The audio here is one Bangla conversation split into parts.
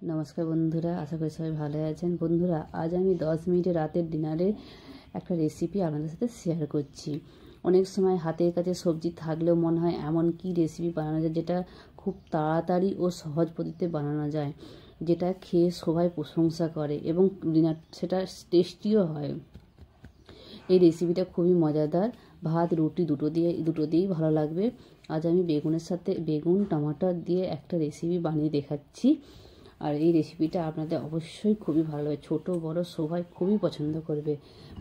नमस्कार बंधुरा आशा करी सबाई भालो आछेन। बंधुरा आज आमी 10 मिनिटे रातेर डिनारे एक रेसिपि आपनादेर साथे शेयर करछि। अनेक समय हाथेर काछे सब्जी थाकलेও मने हय एमन कि रेसिपि बानानो যায় যেটা খুব তাড়াতাড়ি ও সহজ পদ্ধতিতে বানানো যায়, যেটা খেয়ে সবাই প্রশংসা করে এবং ডিনার সেটা টেস্টিও হয়। এই রেসিপিটা খুবই মজাদার, ভাত রুটি দুটো দিয়েই ভালো লাগবে। আজ আমি বেগুনের সাথে বেগুন টমেটো দিয়ে একটা রেসিপি বানিয়ে দেখাচ্ছি। আর এই রেসিপিটা আপনাদের অবশ্যই খুবই ভালো লাগবে, ছোটো বড় সবাই খুবই পছন্দ করবে।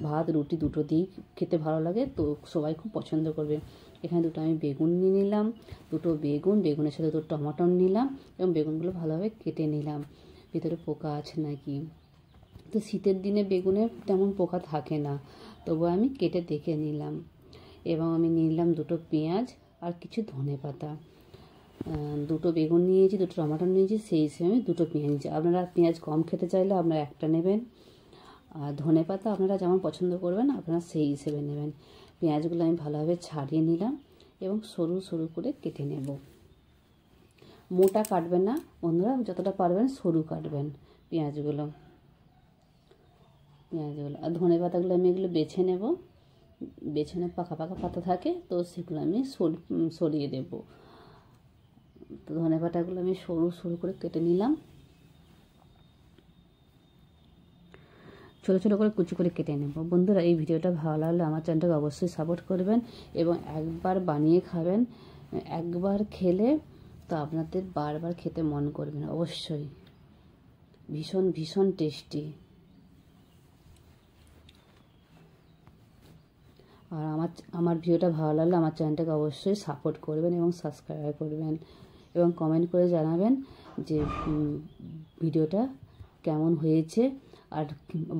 ভাত রুটি দুটো দিয়েই খেতে ভালো লাগে, তো সবাই খুব পছন্দ করবে। এখানে দুটো আমি বেগুন নিয়ে নিলাম, দুটো বেগুনের সাথে দুটো টমেটো নিলাম এবং বেগুনগুলো ভালোভাবে কেটে নিলাম, ভিতরে পোকা আছে নাকি। তো শীতের দিনে বেগুনে তেমন পোকা থাকে না, তবু আমি কেটে দেখে নিলাম। এবং আমি নিলাম দুটো পেঁয়াজ আর কিছু ধনেপাতা। দুটো বেগুন নিয়েছি, দুটো টমেটো নিয়েছি, সেই হিসেবে আমি দুটো পেঁয়াজ নিয়েছি। আপনারা পেঁয়াজ কম খেতে চাইলে আপনারা একটা নেবেন, আর ধনেপাতা আপনারা যেমন পছন্দ করবেন আপনারা সেই হিসেবে নেবেন। পেঁয়াজগুলো আমি ভালোভাবে ছাড়িয়ে নিলাম এবং সরু সরু করে কেটে নেব। মোটা কাটবেন না বন্ধুরা, যতটা পারবেন সরু কাটবেন পেঁয়াজগুলো। আর ধনেপাতাগুলো আমি এগুলো বেছে নেব, বেছনে পাকা পাকা পাতা থাকে, তো সেগুলো আমি সরিয়ে দেব। তো ধনেপাতাগুলো আমি সরু সরু করে কেটে নিলাম, ছোটো ছোটো করে কুচি করে কেটে নেব। বন্ধুরা এই ভিডিওটা ভালো লাগলে আমার চ্যানেলটাকে অবশ্যই সাপোর্ট করবেন এবং একবার বানিয়ে খাবেন। একবার খেলে তো আপনাদের বারবার খেতে মন করবে না, অবশ্যই ভীষণ ভীষণ টেস্টি। আর আমার ভিডিওটা ভালো লাগলে আমার চ্যানেলটাকে অবশ্যই সাপোর্ট করবেন এবং সাবস্ক্রাইব করবেন এবং কমেন্ট করে জানাবেন যে ভিডিওটা কেমন হয়েছে আর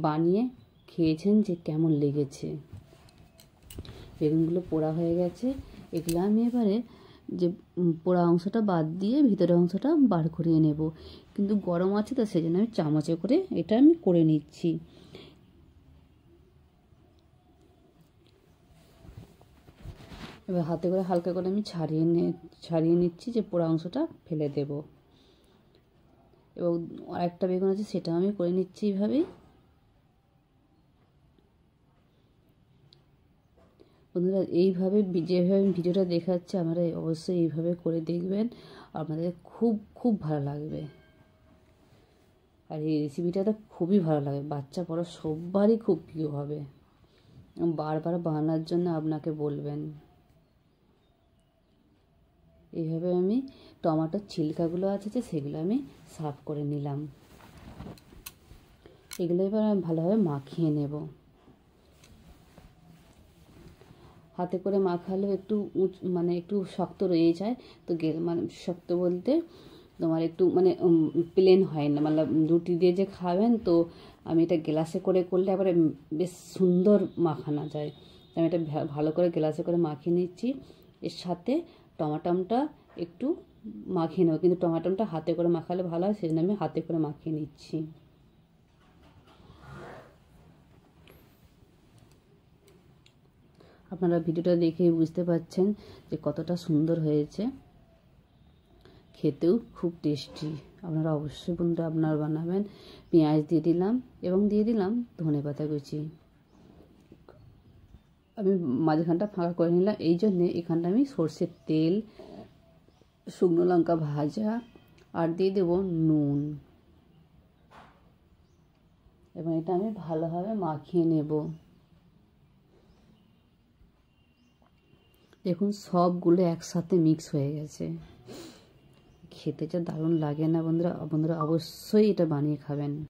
বানিয়ে খেয়েছেন যে কেমন লেগেছে। বেগুনগুলো পোড়া হয়ে গেছে, এগুলো আমি এবারে যে পোড়া অংশটা বাদ দিয়ে ভিতরের অংশটা বার করিয়ে নেব। কিন্তু গরম আছে তো সেই জন্য আমি চামচে করে এটা আমি করে নিচ্ছি। এবার হাতে করে হালকা করে আমি ছাড়িয়ে নিচ্ছি, যে পোড়া অংশটা ফেলে দেব। এবং আরেকটা বেগুন আছে সেটা আমি করে নিচ্ছি এইভাবেই। বন্ধুরা এইভাবে যেভাবে ভিডিওটা দেখাচ্ছে আপনারা অবশ্যই এইভাবে করে দেখবেন, আপনাদের খুব খুব ভালো লাগবে। আর এই রেসিপিটা তো খুবই ভালো লাগে, বাচ্চা বড় সবারই খুব প্রিয় হবে। বারবার বানানোর জন্য আপনাকে বলবেন। এইভাবে আমি টমেটোর ছিলকাগুলো আছে যে সেগুলো আমি সাফ করে নিলাম। এগুলো এবার আমি ভালোভাবে মাখিয়ে নেব। হাতে করে মাখালেও একটু মানে একটু শক্ত রয়ে যায়, তো মানে শক্ত বলতে তোমার একটু মানে প্লেন হয় না, মানে রুটি দিয়ে যে খাবেন, তো আমি এটা গ্লাসে করে করলে এবারে বেশ সুন্দর মাখানো যায়। আমি এটা ভালো করে গ্লাসে করে মাখিয়ে নিচ্ছি। এর সাথে টমাটমটা একটু মাখিয়ে নেব, কিন্তু টমাটমটা হাতে করে মাখালে ভালো হয়, সেই জন্য আমি হাতে করে মাখিয়ে নিচ্ছি। আপনারা ভিডিওটা দেখেই বুঝতে পারছেন যে কতটা সুন্দর হয়েছে, খেতেও খুব টেস্টি। আপনারা অবশ্যই বন্ধুরা আপনারা বানাবেন। পেঁয়াজ দিয়ে দিলাম এবং দিয়ে দিলাম ধনেপাতা কুচি। আমি মাঝখানটা ফাঁকা করে নিলাম, এই জন্যে এখানটা আমি সর্ষের তেল, শুকনো লঙ্কা ভাজা আর দিয়ে দেব নুন, এবং এটা আমি ভালোভাবে মাখিয়ে নেব। দেখুন সবগুলো একসাথে মিক্স হয়ে গেছে, খেতে যা দারুণ লাগে না বন্ধুরা। বন্ধুরা অবশ্যই এটা বানিয়ে খাবেন।